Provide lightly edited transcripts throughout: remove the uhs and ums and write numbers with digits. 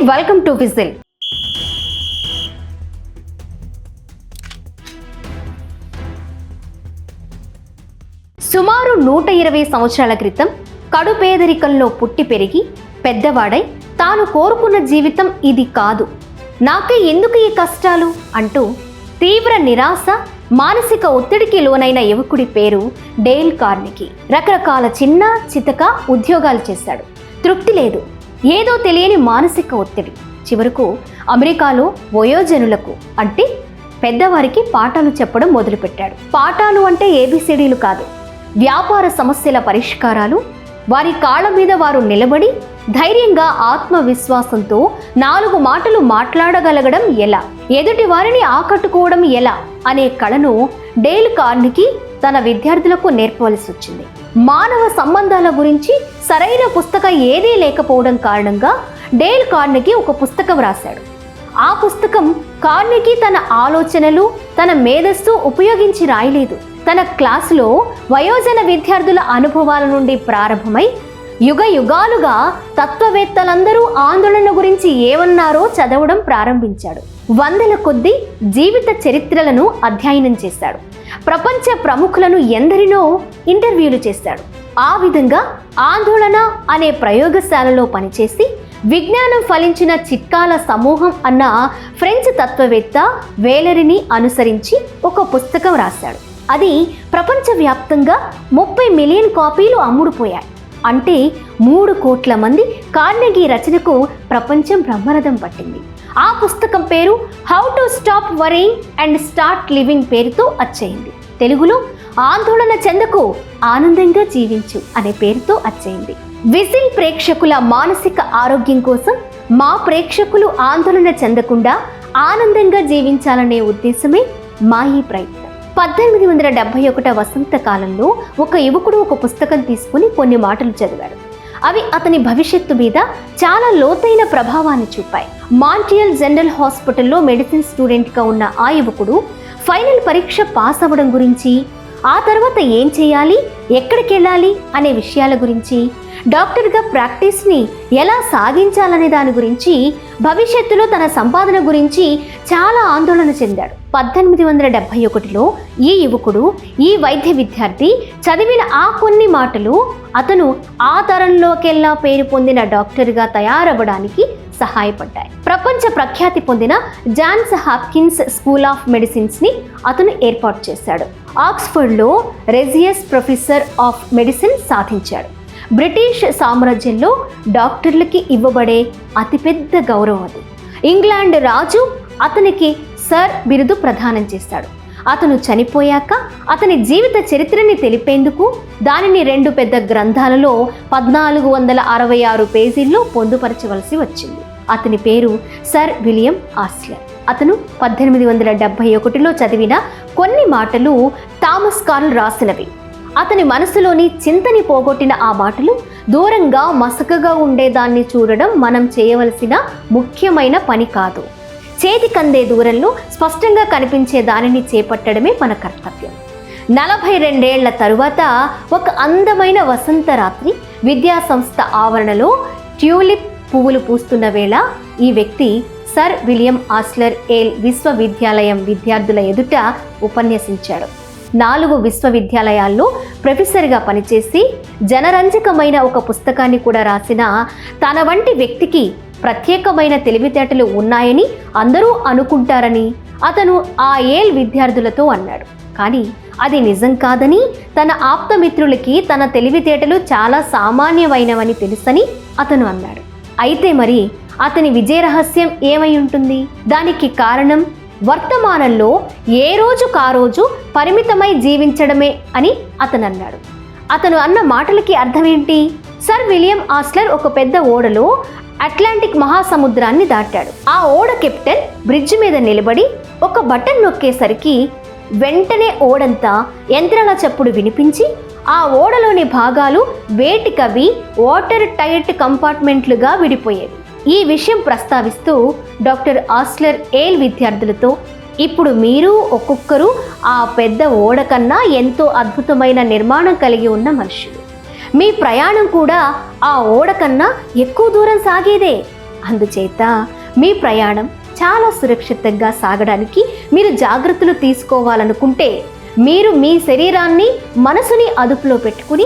Welcome to whistle. సుమారు 120 సంవత్సరాల క్రితం కడు పేదరికంలో పుట్టి పెరిగి పెద్దవాడై తాను కోరుకున్న జీవితం ఇది కాదు, నాకే ఎందుకు ఈ కష్టాలు అంటూ తీవ్ర నిరాశ మానసిక ఒత్తిడికి లోనైన యువకుడి పేరు డేల్ కార్నెగీ. రకరకాల చిన్న చితక ఉద్యోగాలు చేశాడు. తృప్తి లేదు, ఏదో తెలియని మానసిక ఒత్తిడి. చివరకు అమెరికాలో వయోజనులకు అంటే పెద్దవారికి పాఠాలు చెప్పడం మొదలుపెట్టాడు. పాఠాలు అంటే ఏబిసిడీలు కాదు, వ్యాపార సమస్యల పరిష్కారాలు. వారి కాళ్ళ మీద వారు నిలబడి ధైర్యంగా ఆత్మవిశ్వాసంతో 4 మాటలు మాట్లాడగలగడం ఎలా, ఎదుటి వారిని ఆకట్టుకోవడం ఎలా అనే కళను డేల్ కార్నెగీ తన విద్యార్థులకు నేర్పవలసి వచ్చింది. మానవ సంబంధాల గురించి సరైన పుస్తకం ఏదీ లేకపోవడం కారణంగా డేల్ కార్నెగీ ఒక పుస్తకం రాశాడు. ఆ పుస్తకం కార్నెగీ తన ఆలోచనలు, తన మేధస్సు ఉపయోగించి రాయలేదు. తన క్లాసులో వయోజన విద్యార్థుల అనుభవాల నుండి ప్రారంభమై యుగ యుగాలుగా తత్వవేత్తలందరూ ఆందోళన గురించి ఏమన్నారో చదవడం ప్రారంభించాడు. వందల కొద్దీ జీవిత చరిత్రలను అధ్యయనం చేశాడు. ప్రపంచ ప్రముఖులను ఎందరినో ఇంటర్వ్యూలు చేశాడు. ఆ విధంగా ఆందోళన అనే ప్రయోగశాలలో పనిచేసి విజ్ఞానం ఫలించిన చిట్కాల సమూహం అన్న ఫ్రెంచ్ తత్వవేత్త వేలరీని అనుసరించి ఒక పుస్తకం రాశాడు. అది ప్రపంచవ్యాప్తంగా 30 మిలియన్ కాపీలు అమ్ముడుపోయాయి. అంటే 3 కోట్ల మంది కార్నెగీ రచనకు ప్రపంచం బ్రహ్మరథం పట్టింది. ఆ పుస్తకం పేరు how to stop worrying and start living పేరుతో అచ్చయింది. తెలుగులో ఆందోళన చెందకు, ఆనందంగా జీవించు అనే పేరుతో అచ్చయింది. విజిల్ ప్రేక్షకుల మానసిక ఆరోగ్యం కోసం మా ప్రేక్షకులు ఆందోళన చెందకుండా ఆనందంగా జీవించాలనే ఉద్దేశమే మా ఈ ప్రయత్నం. 1871 వసంతకాలంలో ఒక యువకుడు ఒక పుస్తకం తీసుకుని కొన్ని మాటలు చదివాడు. అవి అతని భవిష్యత్తు మీద చాలా లోతైన ప్రభావాన్ని చూపాయి. మాంట్రియల్ జనరల్ హాస్పిటల్లో మెడిసిన్ స్టూడెంట్గా ఉన్న ఆ యువకుడు ఫైనల్ పరీక్ష పాస్ అవ్వడం గురించి, ఆ తర్వాత ఏం చేయాలి, ఎక్కడికి వెళ్ళాలి అనే విషయాల గురించి, డాక్టర్గా ప్రాక్టీస్ని ఎలా సాగించాలనే దాని గురించి, భవిష్యత్తులో తన సంపాదన గురించి చాలా ఆందోళన చెందాడు. 1871లో ఈ యువకుడు, ఈ వైద్య విద్యార్థి చదివిన ఆ కొన్ని మాటలు అతను ఆ తరంలోకెల్లా పేరు పొందిన డాక్టర్గా తయారవ్వడానికి సహాయపడ్డాయి. ప్రపంచ ప్రఖ్యాతి పొందిన జాన్స్ హాప్కిన్స్ స్కూల్ ఆఫ్ మెడిసిన్స్ని అతను ఏర్పాటు చేశాడు. ఆక్స్ఫర్డ్లో రెజియస్ ప్రొఫెసర్ ఆఫ్ మెడిసిన్ సాధించాడు. బ్రిటిష్ సామ్రాజ్యంలో డాక్టర్లకి ఇవ్వబడే అతిపెద్ద గౌరవం అది. ఇంగ్లాండ్ రాజు అతనికి సర్ బిరుదు ప్రదానం చేశాడు. అతను చనిపోయాక అతని జీవిత చరిత్రని తెలిపేందుకు దానిని 2 పెద్ద గ్రంథాలలో 1466 పేజీల్లో పొందుపరచవలసి వచ్చింది. అతని పేరు సర్ విలియం ఆస్లర్. అతను 1871లో చదివిన కొన్ని మాటలు థామస్ కార్ల్ రాసినవి. అతని మనసులోని చింతని పోగొట్టిన ఆ మాటలు దూరంగా మసకగా ఉండేదాన్ని చూడడం మనం చేయవలసిన ముఖ్యమైన పని కాదు. చేతికందే దూరంలో స్పష్టంగా కనిపించే దానిని చేపట్టడమే మన కర్తవ్యం. 42 ఏళ్ల తరువాత ఒక అందమైన వసంత రాత్రి విద్యా సంస్థ ఆవరణలో ట్యూలిప్ పువ్వులు పూస్తున్న వేళ ఈ వ్యక్తి సర్ విలియం ఆస్లర్ ఏల్ విశ్వవిద్యాలయం విద్యార్థుల ఎదుట ఉపన్యసించాడు. 4 విశ్వవిద్యాలయాల్లో ప్రొఫెసర్గా పనిచేసి జనరంజకమైన ఒక పుస్తకాన్ని కూడా రాసిన తన వంటి వ్యక్తికి ప్రత్యేకమైన తెలివితేటలు ఉన్నాయని అందరూ అనుకుంటారని అతను ఆ ఏల్ విద్యార్థులతో అన్నాడు. కానీ అది నిజం కాదని, తన ఆప్తమిత్రులకి తన తెలివితేటలు చాలా సామాన్యమైనవని తెలుసని అతను అన్నాడు. అయితే మరి అతని విజయ రహస్యం ఏమై ఉంటుంది? దానికి కారణం వర్తమానంలో ఏ రోజుకారోజు పరిమితమై జీవించడమే అని అతను అన్నాడు. అతను అన్న మాటలకి అర్థం ఏంటి? సర్ విలియం ఆస్లర్ ఒక పెద్ద ఓడలో అట్లాంటిక్ మహాసముద్రాన్ని దాటాడు. ఆ ఓడ కెప్టెన్ బ్రిడ్జ్ మీద నిలబడి ఒక బటన్ నొక్కేసరికి వెంటనే ఓడంతా యంత్రాల చప్పుడు వినిపించి ఆ ఓడలోని భాగాలు వేటికవి వాటర్ టైట్ కంపార్ట్మెంట్లుగా విడిపోయేవి. ఈ విషయం ప్రస్తావిస్తూ డాక్టర్ ఆస్లర్ ఏల్ విద్యార్థులతో, ఇప్పుడు మీరు ఒక్కొక్కరు ఆ పెద్ద ఓడ కన్నా ఎంతో అద్భుతమైన నిర్మాణం కలిగి ఉన్న మనుషులు. మీ ప్రయాణం కూడా ఆ ఓడ కన్నా ఎక్కువ దూరం సాగేదే. అందుచేత మీ ప్రయాణం చాలా సురక్షితంగా సాగడానికి మీరు జాగ్రత్తలు తీసుకోవాలనుకుంటే మీరు మీ శరీరాన్ని మనసుని అదుపులో పెట్టుకుని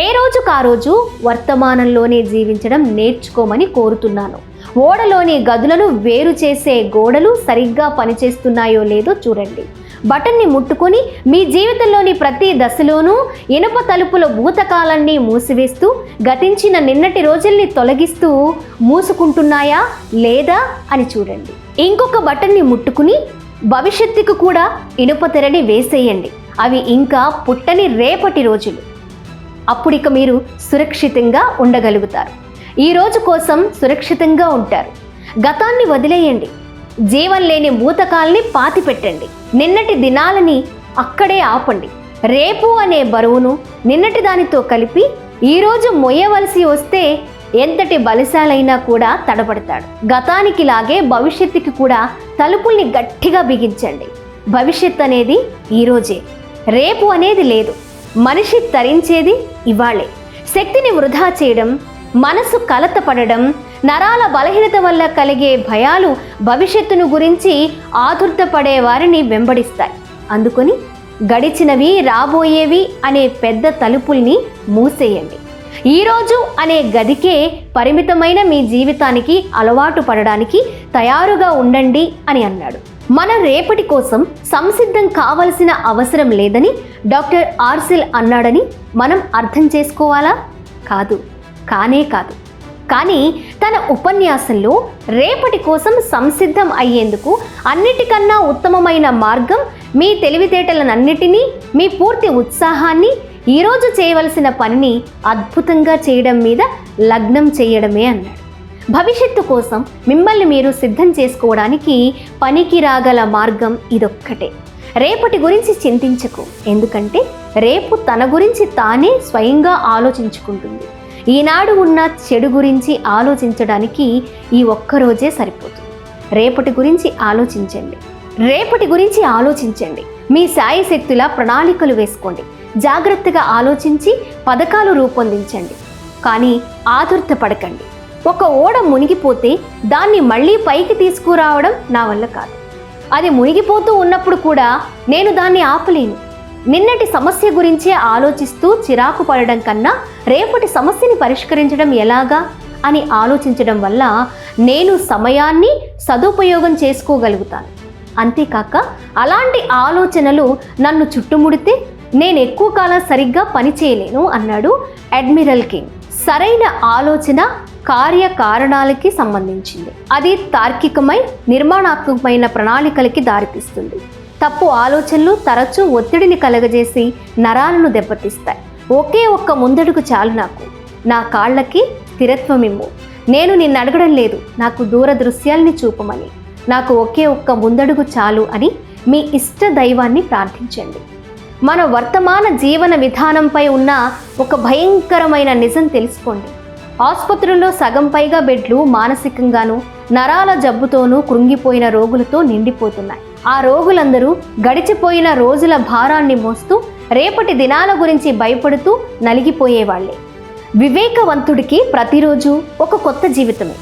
ఏ రోజుకు ఆ రోజు వర్తమానంలోనే జీవించడం నేర్చుకోమని కోరుతున్నాను. ఓడలోని గదులను వేరు చేసే గోడలు సరిగ్గా పనిచేస్తున్నాయో లేదో చూడండి. బటన్ని ముట్టుకొని మీ జీవితంలోని ప్రతి దశలోనూ ఇనుప తలుపుల భూతకాలాన్ని మూసివేస్తూ గతించిన నిన్నటి రోజుల్ని తొలగిస్తూ మూసుకుంటున్నాయా లేదా అని చూడండి. ఇంకొక బటన్ని ముట్టుకుని భవిష్యత్తుకు కూడా ఇనుప తెరని వేసేయండి. అవి ఇంకా పుట్టని రేపటి రోజులు. అప్పుడిక మీరు సురక్షితంగా ఉండగలుగుతారు. ఈ రోజు కోసం సురక్షితంగా ఉంటారు. గతాన్ని వదిలేయండి. జీవం లేని భూతకాల్ని పాతి పెట్టండి. నిన్నటి దినాలని అక్కడే ఆపండి. రేపు అనే బరువును నిన్నటి దానితో కలిపి ఈరోజు మొయ్యవలసి వస్తే ఎంతటి బలిశాలైనా కూడా తడబడతాడు. గతానికి లాగే భవిష్యత్తుకి కూడా తలుపుల్ని గట్టిగా బిగించండి. భవిష్యత్ అనేది ఈరోజే, రేపు అనేది లేదు. మనిషి తరించేది ఇవాళే. శక్తిని వృధా చేయడం, మనసు కలతపడడం, నరాల బలహీనత వల్ల కలిగే భయాలు భవిష్యత్తును గురించి ఆతురతపడే వారిని వెంబడిస్తాయి. అందుకని గడిచినవి రాబోయేవి అనే పెద్ద తలుపుల్ని మూసేయండి. ఈరోజు అనే గదికే పరిమితమైన మీ జీవితానికి అలవాటు పడడానికి తయారుగా ఉండండి అని అన్నాడు. మన రేపటి కోసం సంసిద్ధం కావలసిన అవసరం లేదని డాక్టర్ ఆర్సిల్ అన్నాడని మనం అర్థం చేసుకోవాలా? కాదు, కానే కాదు. కానీ తన ఉపన్యాసంలో రేపటి కోసం సంసిద్ధం అయ్యేందుకు అన్నిటికన్నా ఉత్తమమైన మార్గం మీ తెలివితేటలనన్నిటినీ, మీ పూర్తి ఉత్సాహాన్ని ఈరోజు చేయవలసిన పనిని అద్భుతంగా చేయడం మీద లగ్నం చేయడమే అన్నాడు. భవిష్యత్తు కోసం మిమ్మల్ని మీరు సిద్ధం చేసుకోవడానికి పనికి రాగల మార్గం ఇదొక్కటే. రేపటి గురించి చింతించకు, ఎందుకంటే రేపు తన గురించి తానే స్వయంగా ఆలోచించుకుంటుంది. ఈనాడు ఉన్న చెడు గురించి ఆలోచించడానికి ఈ ఒక్కరోజే సరిపోతుంది. రేపటి గురించి ఆలోచించండి. రేపటి గురించి ఆలోచించండి. మీ శాయశక్తుల ప్రణాళికలు వేసుకోండి. జాగ్రత్తగా ఆలోచించి పథకాలు రూపొందించండి. కానీ ఆతురతపడకండి. ఒక ఓడ మునిగిపోతే దాన్ని మళ్ళీ పైకి తీసుకురావడం నా వల్ల కాదు. అది మునిగిపోతూ ఉన్నప్పుడు కూడా నేను దాన్ని ఆపలేను. నిన్నటి సమస్య గురించే ఆలోచిస్తూ చిరాకు పడడం కన్నా రేపటి సమస్యని పరిష్కరించడం ఎలాగా అని ఆలోచించడం వల్ల నేను సమయాన్ని సదుపయోగం చేసుకోగలుగుతాను. అంతేకాక అలాంటి ఆలోచనలు నన్ను చుట్టుముడితే నేను ఎక్కువ కాలం సరిగ్గా పనిచేయలేను అన్నాడు అడ్మిరల్ కింగ్. సరైన ఆలోచన కార్యకారణాలకి సంబంధించింది. అది తార్కికమై నిర్మాణాత్మకమైన ప్రణాళికలకి దారితీస్తుంది. తప్పు ఆలోచనలు తరచూ ఒత్తిడిని కలగజేసి నరాలను దెబ్బతీస్తాయి. ఒకే ఒక్క ముందడుగు చాలు నాకు. నా కాళ్ళకి స్థిరత్వం ఇమ్ము. నేను నిన్ను అడగడం లేదు నాకు దూరదృశ్యాల్ని చూపమని. నాకు ఒకే ఒక్క ముందడుగు చాలు అని మీ ఇష్ట దైవాన్ని ప్రార్థించండి. మన వర్తమాన జీవన విధానంపై ఉన్న ఒక భయంకరమైన నిజం తెలుసుకోండి. ఆసుపత్రుల్లో సగం పైగా బెడ్లు మానసికంగానూ నరాల జబ్బుతోనూ కృంగిపోయిన రోగులతో నిండిపోతున్నాయి. ఆ రోగులందరూ గడిచిపోయిన రోజుల భారాన్ని మోస్తూ రేపటి దినాల గురించి భయపడుతూ నలిగిపోయేవాళ్లే. వివేకవంతుడికి ప్రతిరోజు ఒక కొత్త జీవితమే.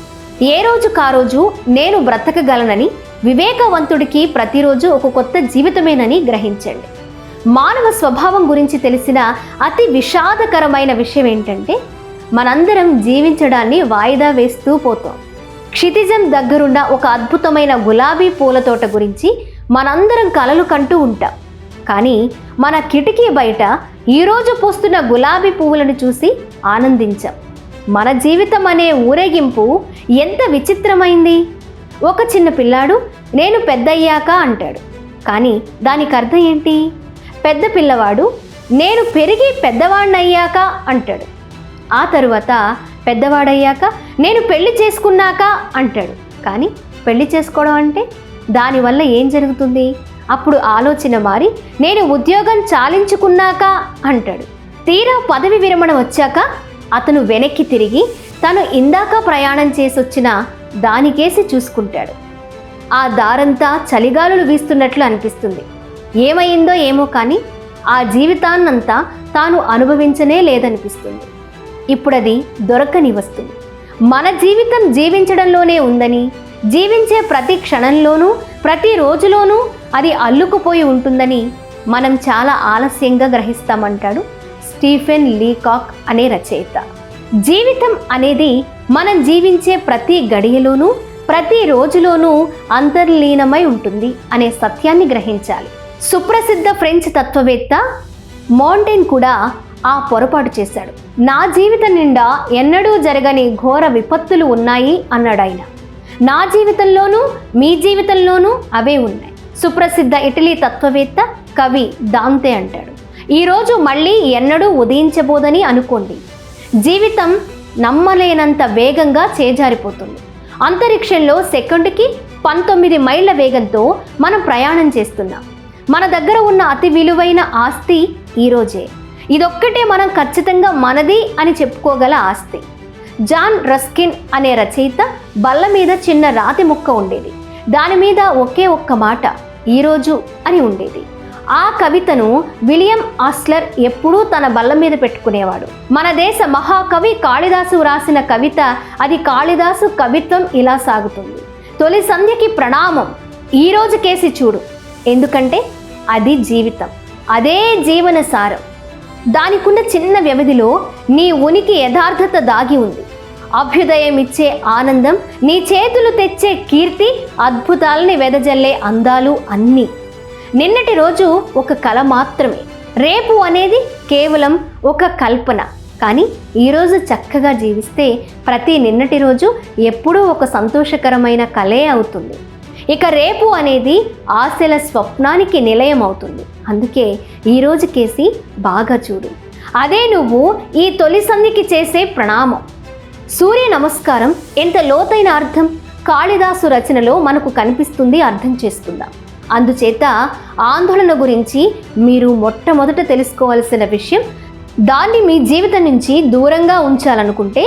ఏ రోజు కారోజు నేను బ్రతకగలనని, వివేకవంతుడికి ప్రతిరోజు ఒక కొత్త జీవితమేనని గ్రహించండి. మానవ స్వభావం గురించి తెలిసిన అతి విషాదకరమైన విషయం ఏంటంటే మనందరం జీవించడాన్ని వాయిదా వేస్తూ పోతాం. క్షితిజం దగ్గరున్న ఒక అద్భుతమైన గులాబీ పూల తోట గురించి మనందరం కలలు కంటూ ఉంటాం. కానీ మన కిటికీ బయట ఈరోజు పూస్తున్న గులాబీ పువ్వులను చూసి ఆనందించాం. మన జీవితం అనే ఊరేగింపు ఎంత విచిత్రమైంది. ఒక చిన్న పిల్లాడు నేను పెద్దయ్యాక అంటాడు. కానీ దానికి అర్థం ఏంటి? పెద్ద పిల్లవాడు నేను పెరిగి పెద్దవాడినయ్యాక అంటాడు. ఆ తరువాత పెద్దవాడయ్యాక నేను పెళ్లి చేసుకున్నాక అంటాడు. కానీ పెళ్లి చేసుకోవడం అంటే దానివల్ల ఏం జరుగుతుంది? అప్పుడు ఆలోచన మారి నేను ఉద్యోగం చాలించుకున్నాక అంటాడు. తీరా పదవి విరమణ వచ్చాక అతను వెనక్కి తిరిగి తను ఇందాక ప్రయాణం చేసొచ్చిన దానికేసి చూసుకుంటాడు. ఆ దారంతా చలిగాలులు వీస్తున్నట్లు అనిపిస్తుంది. ఏమైందో ఏమో కానీ ఆ జీవితాన్నంతా తాను అనుభవించనే లేదనిపిస్తుంది. ఇప్పుడది దొరకని వస్తుంది. మన జీవితం జీవించడంలోనే ఉందని, జీవించే ప్రతి క్షణంలోనూ ప్రతి రోజులోనూ అది అల్లుకుపోయి ఉంటుందని మనం చాలా ఆలస్యంగా గ్రహిస్తామంటాడు స్టీఫెన్ లీకాక్ అనే రచయిత. జీవితం అనేది మనం జీవించే ప్రతి గడియలోనూ ప్రతి రోజులోనూ అంతర్లీనమై ఉంటుంది అనే సత్యాన్ని గ్రహించాలి. సుప్రసిద్ధ ఫ్రెంచ్ తత్వవేత్త మోంటైన్ కూడా ఆ పొరపాటు చేశాడు. నా జీవితం నిండా ఎన్నడూ జరగని ఘోర విపత్తులు ఉన్నాయి అన్నాడు ఆయన. నా జీవితంలోనూ మీ జీవితంలోనూ అవే ఉన్నాయి. సుప్రసిద్ధ ఇటలీ తత్వవేత్త కవి దాంతే అంటాడు, ఈరోజు మళ్ళీ ఎన్నడూ ఉదయించబోదని అనుకోండి. జీవితం నమ్మలేనంత వేగంగా చేజారిపోతుంది. అంతరిక్షంలో సెకండుకి 19 మైళ్ళ వేగంతో మనం ప్రయాణం చేస్తున్నాం. మన దగ్గర ఉన్న అతి విలువైన ఆస్తి ఈరోజే. ఇదొక్కటే మనం ఖచ్చితంగా మనది అని చెప్పుకోగల ఆస్తి. జాన్ రస్కిన్ అనే రచయిత బల్ల మీద చిన్న రాతి ముక్క ఉండేది. దాని మీద ఒకే ఒక్క మాట ఈరోజు అని ఉండేది. ఆ కవితను విలియం ఆస్లర్ ఎప్పుడూ తన బల్ల మీద పెట్టుకునేవాడు. మన దేశ మహాకవి కాళిదాసు వ్రాసిన కవిత అది. కాళిదాసు కవిత్వం ఇలా సాగుతుంది: తొలి సంధ్యకి ప్రణామం, ఈరోజు కేసి చూడు, ఎందుకంటే అది జీవితం, అదే జీవన సారం. దానికున్న చిన్న వ్యవధిలో నీ ఉనికి యథార్థత దాగి ఉంది. అభ్యుదయం ఇచ్చే ఆనందం, నీ చేతులు తెచ్చే కీర్తి, అద్భుతాలని వెదజల్లే అందాలు అన్నీ. నిన్నటి రోజు ఒక కల మాత్రమే. రేపు అనేది కేవలం ఒక కల్పన. కానీ ఈరోజు చక్కగా జీవిస్తే ప్రతి నిన్నటి రోజు ఎప్పుడూ ఒక సంతోషకరమైన కలే అవుతుంది. ఇక రేపు అనేది ఆశల స్వప్నానికి నిలయం అవుతుంది. అందుకే ఈరోజు కేసి బాగా చూడు, అదే నువ్వు ఈ తొలి సంధికి చేసే ప్రణామం. సూర్య నమస్కారం ఎంత లోతైన అర్థం కాళిదాసు రచనలో మనకు కనిపిస్తుంది, అర్థం చేసుకుందాం. అందుచేత ఆందోళన గురించి మీరు మొట్టమొదట తెలుసుకోవాల్సిన విషయం, దాన్ని మీ జీవితం నుంచి దూరంగా ఉంచాలనుకుంటే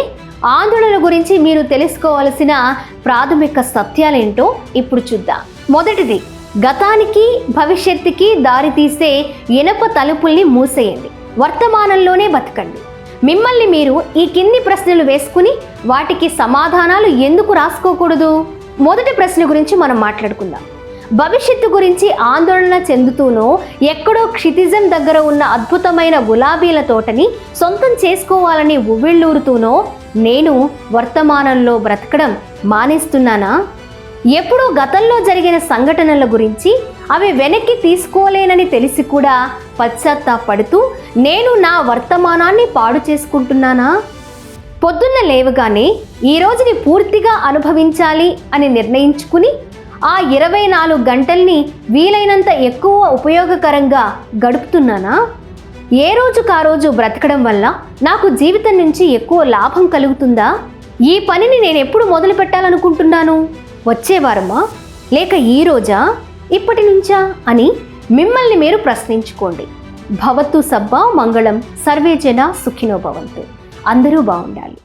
ఆందోళన గురించి మీరు తెలుసుకోవాల్సిన ప్రాథమిక సత్యాలేంటో ఇప్పుడు చూద్దాం. మొదటిది, గతానికి భవిష్యత్తుకి దారితీసే ఇనప తలుపుల్ని మూసేయండి. వర్తమానంలోనే బతకండి. మిమ్మల్ని మీరు ఈ కింది ప్రశ్నలు వేసుకుని వాటికి సమాధానాలు ఎందుకు రాసుకోకూడదు? మొదటి ప్రశ్న గురించి మనం మాట్లాడుకుందాం. భవిష్యత్తు గురించి ఆందోళన చెందుతూనో, ఎక్కడో క్షితిజం దగ్గర ఉన్న అద్భుతమైన గులాబీల తోటని సొంతం చేసుకోవాలని ఉవ్విళ్ళూరుతూనో నేను వర్తమానంలో బ్రతకడం మానేస్తున్నానా? ఎప్పుడూ గతంలో జరిగిన సంఘటనల గురించి అవి వెనక్కి తీసుకోలేనని తెలిసి కూడా పశ్చాత్తాపడుతూ నేను నా వర్తమానాన్ని పాడు చేసుకుంటున్నానా? పొద్దున్న లేవగానే ఈ రోజుని పూర్తిగా అనుభవించాలి అని నిర్ణయించుకుని ఆ 24 గంటల్ని వీలైనంత ఎక్కువ ఉపయోగకరంగా గడుపుతున్నానా? ఏ రోజుకా రోజు బ్రతకడం వల్ల నాకు జీవితం నుంచి ఎక్కువ లాభం కలుగుతుందా? ఈ పనిని నేను ఎప్పుడు మొదలు పెట్టాలనుకుంటున్నాను? వచ్చే వారమా, లేక ఈ రోజా, ఇప్పటి నుంచా అని మిమ్మల్ని మీరు ప్రశ్నించుకోండి. భవతు సబ్బా మంగళం, సర్వే జన సుఖినో భవంతు. అందరూ బాగుండాలి.